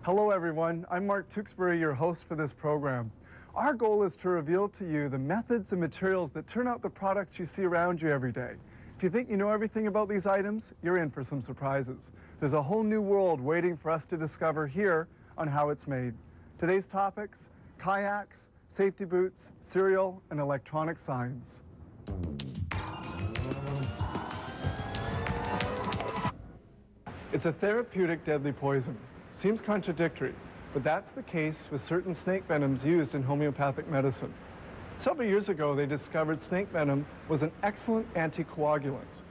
Hello everyone, I'm Mark Tewksbury, your host for this program. Our goal is to reveal to you the methods and materials that turn out the products you see around you every day. If you think you know everything about these items, you're in for some surprises. There's a whole new world waiting for us to discover here on how it's made. Today's topics: kayaks, safety boots, cereal, and electronic signs. It's a therapeutic deadly poison. Seems contradictory, but that's the case with certain snake venoms used in homeopathic medicine. Several years ago, they discovered snake venom was an excellent anticoagulant.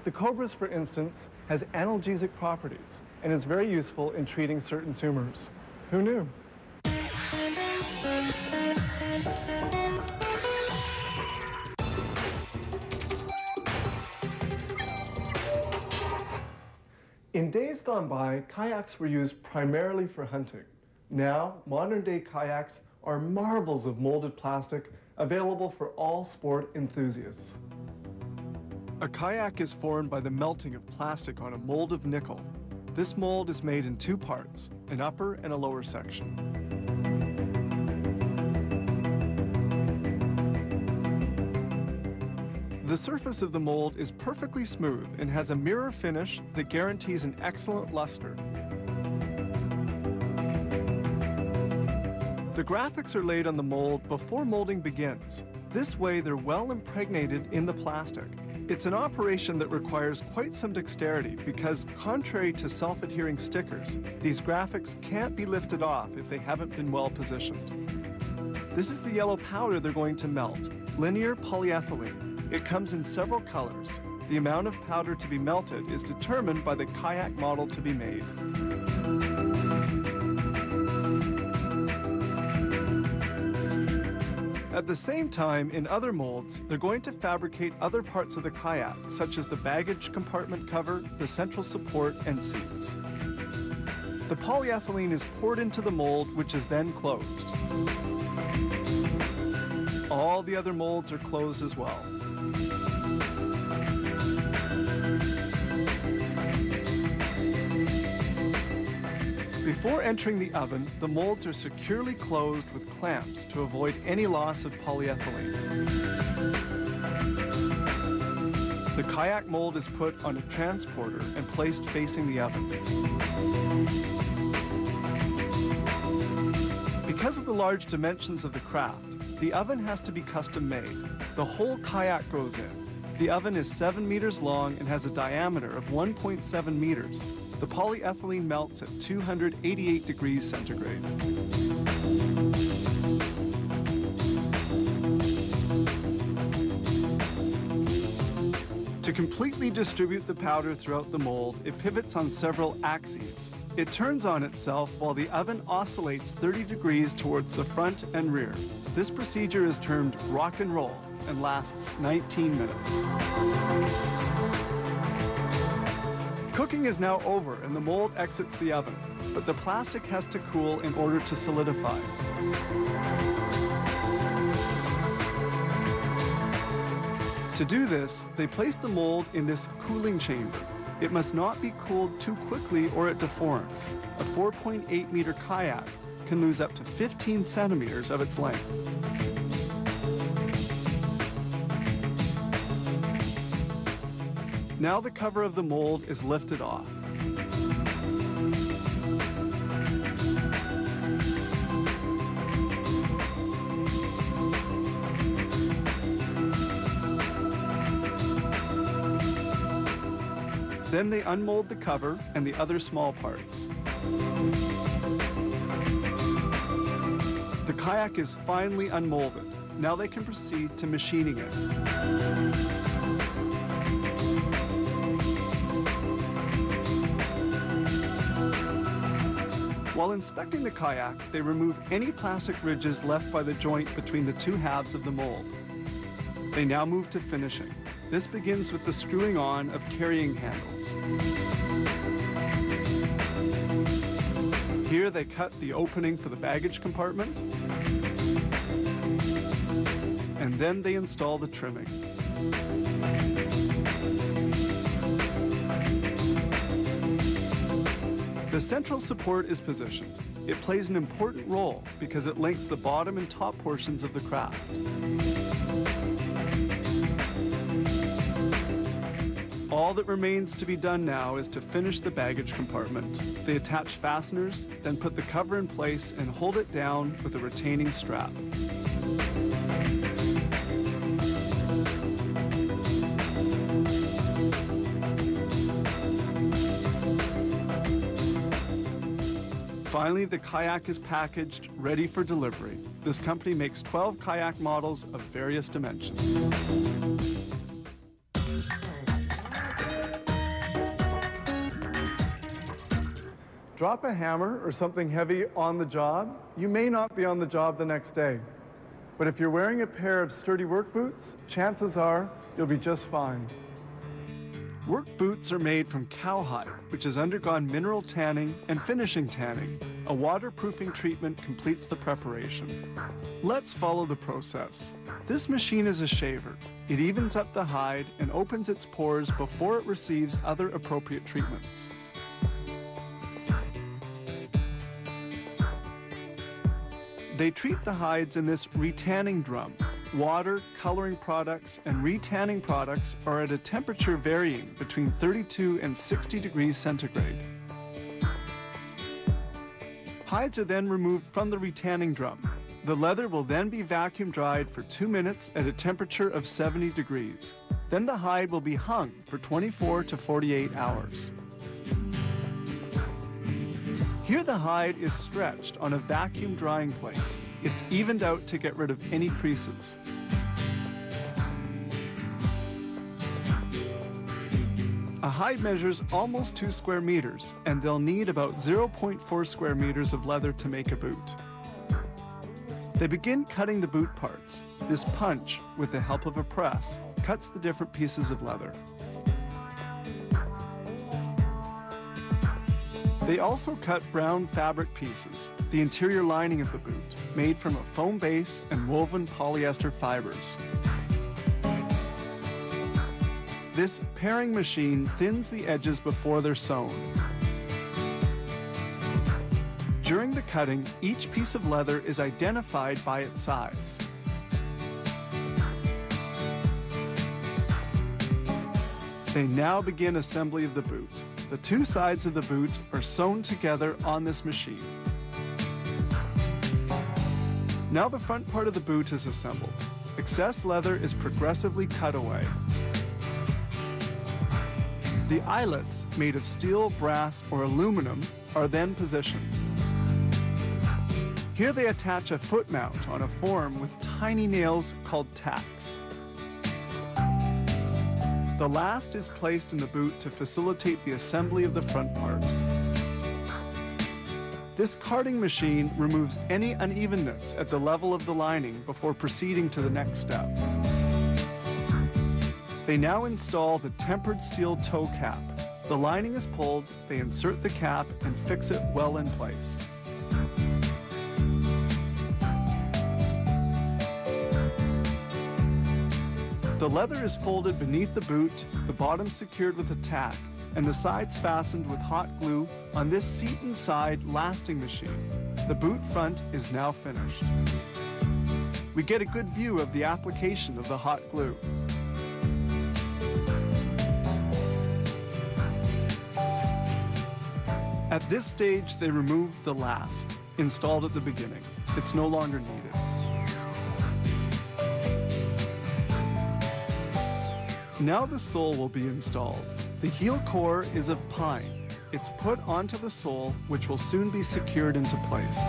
The cobra's, for instance, has analgesic properties and is very useful in treating certain tumors. Who knew? In days gone by, kayaks were used primarily for hunting. Now, modern-day kayaks are marvels of molded plastic available for all sport enthusiasts. A kayak is formed by the melting of plastic on a mold of nickel. This mold is made in two parts, an upper and a lower section. The surface of the mold is perfectly smooth and has a mirror finish that guarantees an excellent luster. The graphics are laid on the mold before molding begins. This way, they're well impregnated in the plastic. It's an operation that requires quite some dexterity because, contrary to self-adhering stickers, these graphics can't be lifted off if they haven't been well positioned. This is the yellow powder they're going to melt, linear polyethylene. It comes in several colors. The amount of powder to be melted is determined by the kayak model to be made. At the same time, in other molds, they're going to fabricate other parts of the kayak, such as the baggage compartment cover, the central support, and seats. The polyethylene is poured into the mold, which is then closed. All the other molds are closed as well. Before entering the oven, the molds are securely closed with clamps to avoid any loss of polyethylene. The kayak mold is put on a transporter and placed facing the oven. Because of the large dimensions of the craft, the oven has to be custom made. The whole kayak goes in. The oven is 7 meters long and has a diameter of 1.7 meters. The polyethylene melts at 288 degrees centigrade. To completely distribute the powder throughout the mold, it pivots on several axes. It turns on itself while the oven oscillates 30 degrees towards the front and rear. This procedure is termed rock and roll and lasts 19 minutes. Cooking is now over and the mold exits the oven, but the plastic has to cool in order to solidify. To do this, they place the mold in this cooling chamber. It must not be cooled too quickly or it deforms. A 4.8 meter kayak can lose up to 15 centimeters of its length. Now the cover of the mold is lifted off. Then they unmold the cover and the other small parts. The kayak is finally unmolded. Now they can proceed to machining it. While inspecting the kayak, they remove any plastic ridges left by the joint between the two halves of the mold. They now move to finishing. This begins with the screwing on of carrying handles. Here they cut the opening for the baggage compartment, and then they install the trimming. The central support is positioned. It plays an important role because it links the bottom and top portions of the craft. All that remains to be done now is to finish the baggage compartment. They attach fasteners, then put the cover in place and hold it down with a retaining strap. Finally, the kayak is packaged, ready for delivery. This company makes 12 kayak models of various dimensions. Drop a hammer or something heavy on the job, you may not be on the job the next day. But if you're wearing a pair of sturdy work boots, chances are you'll be just fine. Work boots are made from cowhide, which has undergone mineral tanning and finishing tanning. A waterproofing treatment completes the preparation. Let's follow the process. This machine is a shaver. It evens up the hide and opens its pores before it receives other appropriate treatments. They treat the hides in this retanning drum. Water, coloring products, and retanning products are at a temperature varying between 32 and 60 degrees centigrade. Hides are then removed from the retanning drum. The leather will then be vacuum dried for 2 minutes at a temperature of 70 degrees. Then the hide will be hung for 24 to 48 hours. Here the hide is stretched on a vacuum drying plate. It's evened out to get rid of any creases. A hide measures almost 2 square meters, and they'll need about 0.4 square meters of leather to make a boot. They begin cutting the boot parts. This punch, with the help of a press, cuts the different pieces of leather. They also cut brown fabric pieces, the interior lining of the boot, made from a foam base and woven polyester fibers. This paring machine thins the edges before they're sewn. During the cutting, each piece of leather is identified by its size. They now begin assembly of the boot. The 2 sides of the boot are sewn together on this machine. Now the front part of the boot is assembled. Excess leather is progressively cut away. The eyelets, made of steel, brass, or aluminum, are then positioned. Here they attach a foot mount on a form with tiny nails called tacks. The last is placed in the boot to facilitate the assembly of the front part. This carding machine removes any unevenness at the level of the lining before proceeding to the next step. They now install the tempered steel toe cap. The lining is pulled, they insert the cap and fix it well in place. The leather is folded beneath the boot, the bottom secured with a tack, and the sides fastened with hot glue on this seat inside lasting machine. The boot front is now finished. We get a good view of the application of the hot glue. At this stage, they remove the last, installed at the beginning. It's no longer needed. Now the sole will be installed. The heel core is of pine. It's put onto the sole, which will soon be secured into place.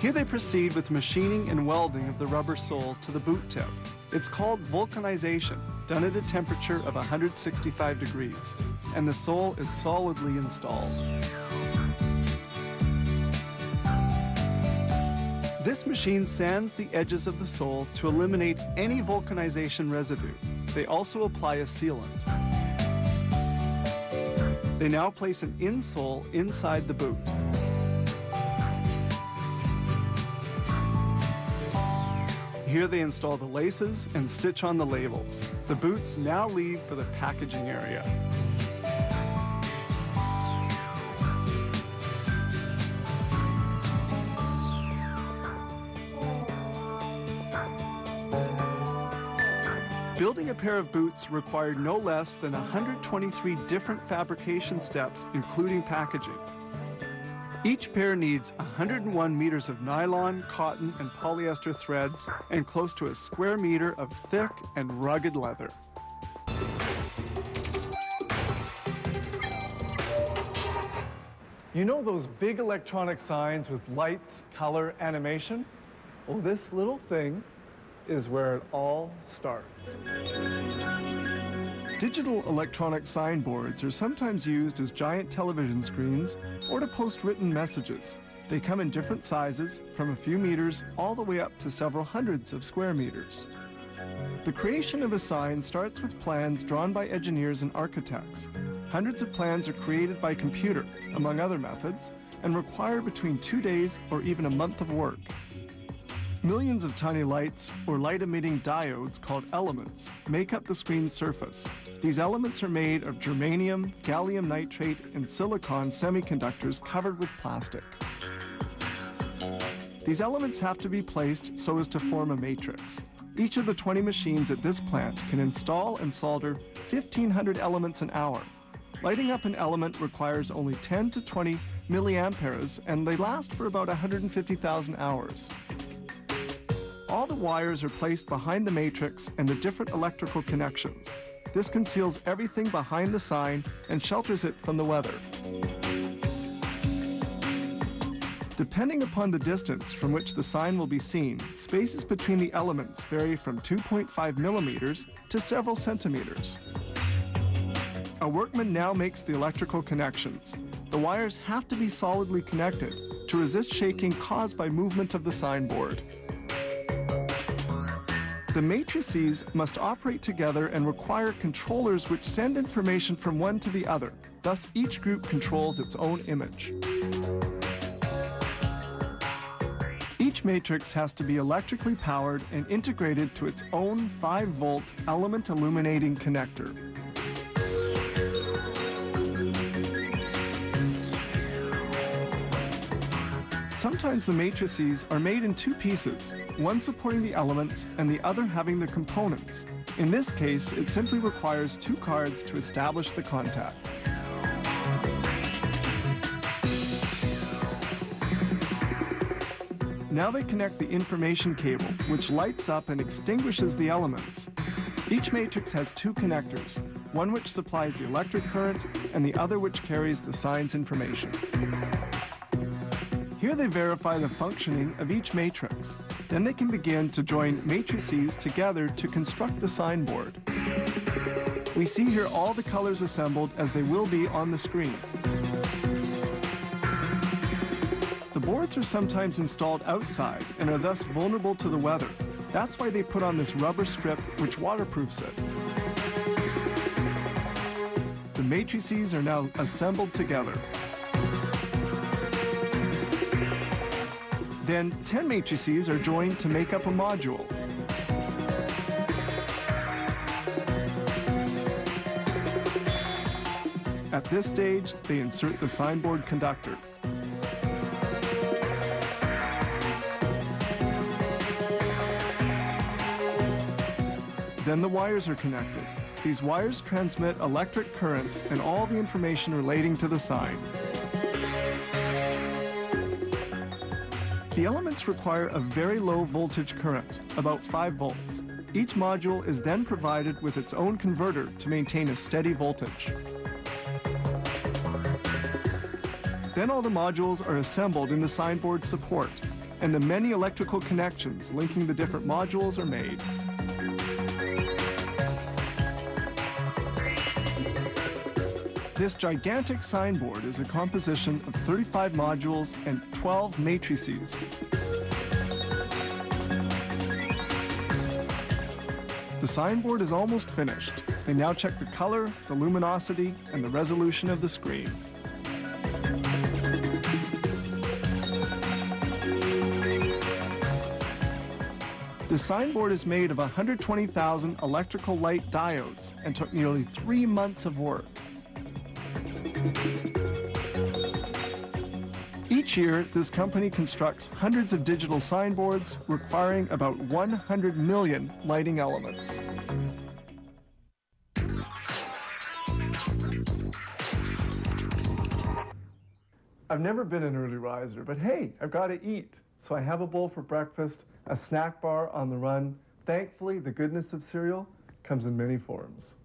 Here they proceed with machining and welding of the rubber sole to the boot tip. It's called vulcanization, done at a temperature of 165 degrees, and the sole is solidly installed. This machine sands the edges of the sole to eliminate any vulcanization residue. They also apply a sealant. They now place an insole inside the boot. Here they install the laces and stitch on the labels. The boots now leave for the packaging area. Building a pair of boots required no less than 123 different fabrication steps, including packaging. Each pair needs 101 meters of nylon, cotton, and polyester threads, and close to a square meter of thick and rugged leather. You know those big electronic signs with lights, color, animation? Well, this little thing is where it all starts. Digital electronic signboards are sometimes used as giant television screens or to post written messages. They come in different sizes, from a few meters all the way up to several hundreds of square meters. The creation of a sign starts with plans drawn by engineers and architects. Hundreds of plans are created by computer, among other methods, and require between 2 days or even a month of work. Millions of tiny lights, or light-emitting diodes called elements, make up the screen's surface. These elements are made of germanium, gallium nitrate, and silicon semiconductors covered with plastic. These elements have to be placed so as to form a matrix. Each of the 20 machines at this plant can install and solder 1,500 elements an hour. Lighting up an element requires only 10 to 20 milliamperes, and they last for about 150,000 hours. All the wires are placed behind the matrix and the different electrical connections. This conceals everything behind the sign and shelters it from the weather. Depending upon the distance from which the sign will be seen, spaces between the elements vary from 2.5 millimeters to several centimeters. A workman now makes the electrical connections. The wires have to be solidly connected to resist shaking caused by movement of the signboard. The matrices must operate together and require controllers which send information from one to the other. Thus, each group controls its own image. Each matrix has to be electrically powered and integrated to its own 5-volt element illuminating connector. Sometimes the matrices are made in 2 pieces, one supporting the elements and the other having the components. In this case, it simply requires 2 cards to establish the contact. Now they connect the information cable, which lights up and extinguishes the elements. Each matrix has 2 connectors, one which supplies the electric current and the other which carries the sign's information. Here they verify the functioning of each matrix. Then they can begin to join matrices together to construct the signboard. We see here all the colors assembled as they will be on the screen. The boards are sometimes installed outside and are thus vulnerable to the weather. That's why they put on this rubber strip which waterproofs it. The matrices are now assembled together. Then 10 matrices are joined to make up a module. At this stage, they insert the signboard conductor. Then the wires are connected. These wires transmit electric current and all the information relating to the sign. The elements require a very low voltage current, about 5 volts. Each module is then provided with its own converter to maintain a steady voltage. Then all the modules are assembled in the signboard support, and the many electrical connections linking the different modules are made. This gigantic signboard is a composition of 35 modules and 12 matrices. The signboard is almost finished. They now check the color, the luminosity, and the resolution of the screen. The signboard is made of 120,000 electrical light diodes and took nearly 3 months of work. Each year, this company constructs hundreds of digital signboards requiring about 100 million lighting elements. I've never been an early riser, but hey, I've got to eat. So I have a bowl for breakfast, a snack bar on the run. Thankfully, the goodness of cereal comes in many forms.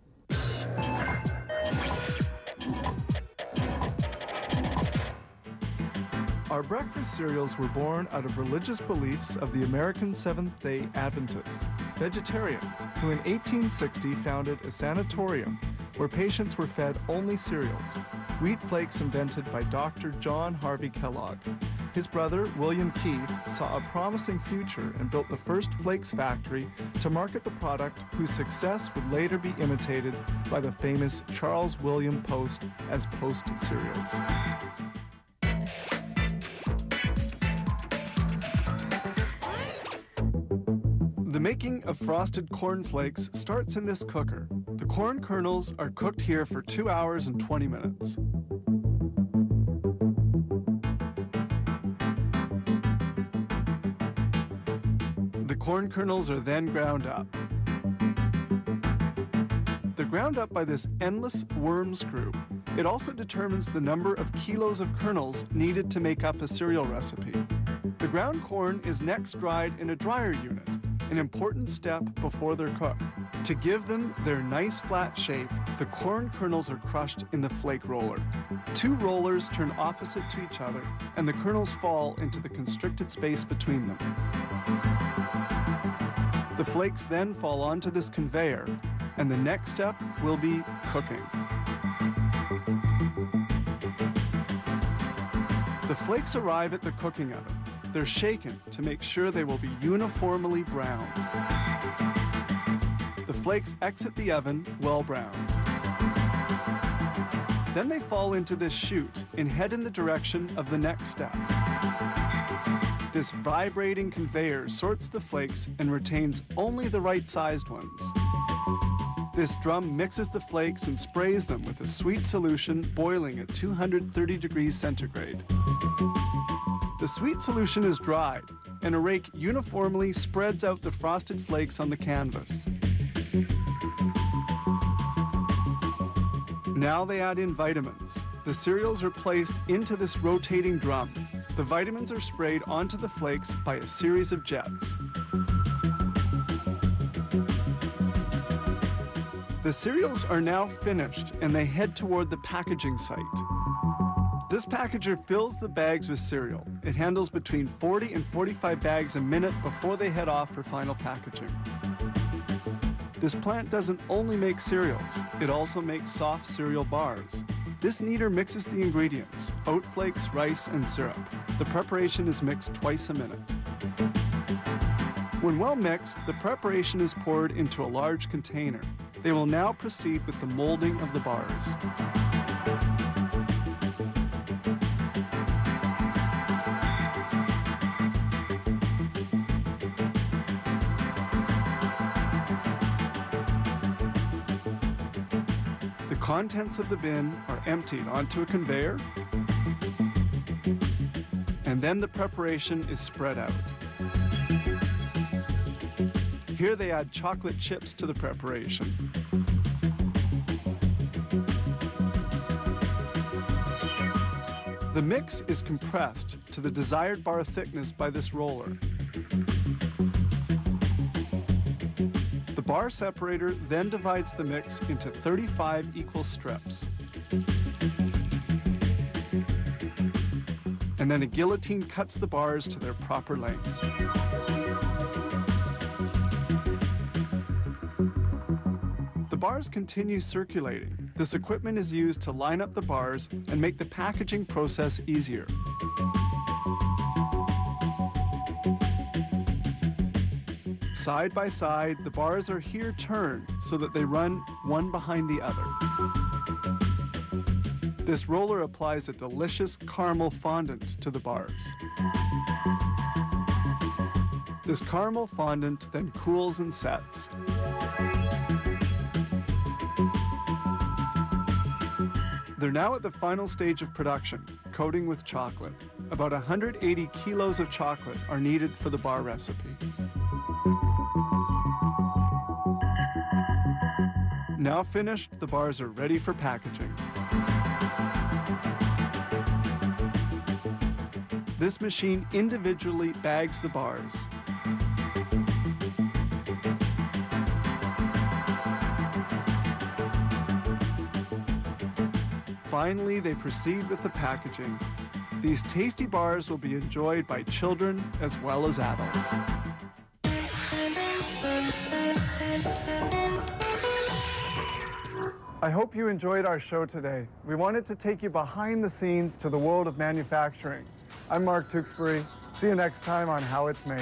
Our breakfast cereals were born out of religious beliefs of the American Seventh-day Adventists, vegetarians, who in 1860 founded a sanatorium where patients were fed only cereals, wheat flakes invented by Dr. John Harvey Kellogg. His brother, William Keith, saw a promising future and built the first flakes factory to market the product, whose success would later be imitated by the famous Charles William Post as Post cereals. The making of frosted corn flakes starts in this cooker. The corn kernels are cooked here for 2 hours and 20 minutes. The corn kernels are then ground up. They're ground up by this endless worm screw. It also determines the number of kilos of kernels needed to make up a cereal recipe. The ground corn is next dried in a dryer unit, an important step before they're cooked. To give them their nice flat shape, the corn kernels are crushed in the flake roller. 2 rollers turn opposite to each other, and the kernels fall into the constricted space between them. The flakes then fall onto this conveyor, and the next step will be cooking. The flakes arrive at the cooking oven. They're shaken to make sure they will be uniformly browned. The flakes exit the oven well browned. Then they fall into this chute and head in the direction of the next step. This vibrating conveyor sorts the flakes and retains only the right-sized ones. This drum mixes the flakes and sprays them with a sweet solution boiling at 230 degrees centigrade. The sweet solution is dried, and a rake uniformly spreads out the frosted flakes on the canvas. Now they add in vitamins. The cereals are placed into this rotating drum. The vitamins are sprayed onto the flakes by a series of jets. The cereals are now finished, and they head toward the packaging site. This packager fills the bags with cereal. It handles between 40 and 45 bags a minute before they head off for final packaging. This plant doesn't only make cereals, it also makes soft cereal bars. This kneader mixes the ingredients, oat flakes, rice, and syrup. The preparation is mixed twice a minute. When well mixed, the preparation is poured into a large container. They will now proceed with the molding of the bars. The contents of the bin are emptied onto a conveyor, and then the preparation is spread out. Here they add chocolate chips to the preparation. The mix is compressed to the desired bar thickness by this roller. The bar separator then divides the mix into 35 equal strips. And then a guillotine cuts the bars to their proper length. The bars continue circulating. This equipment is used to line up the bars and make the packaging process easier. Side by side, the bars are here turned so that they run one behind the other. This roller applies a delicious caramel fondant to the bars. This caramel fondant then cools and sets. They're now at the final stage of production, coating with chocolate. About 180 kilos of chocolate are needed for the bar recipe. Now finished, the bars are ready for packaging. This machine individually bags the bars. Finally, they proceed with the packaging. These tasty bars will be enjoyed by children as well as adults. I hope you enjoyed our show today. We wanted to take you behind the scenes to the world of manufacturing. I'm Mark Tewksbury. See you next time on How It's Made.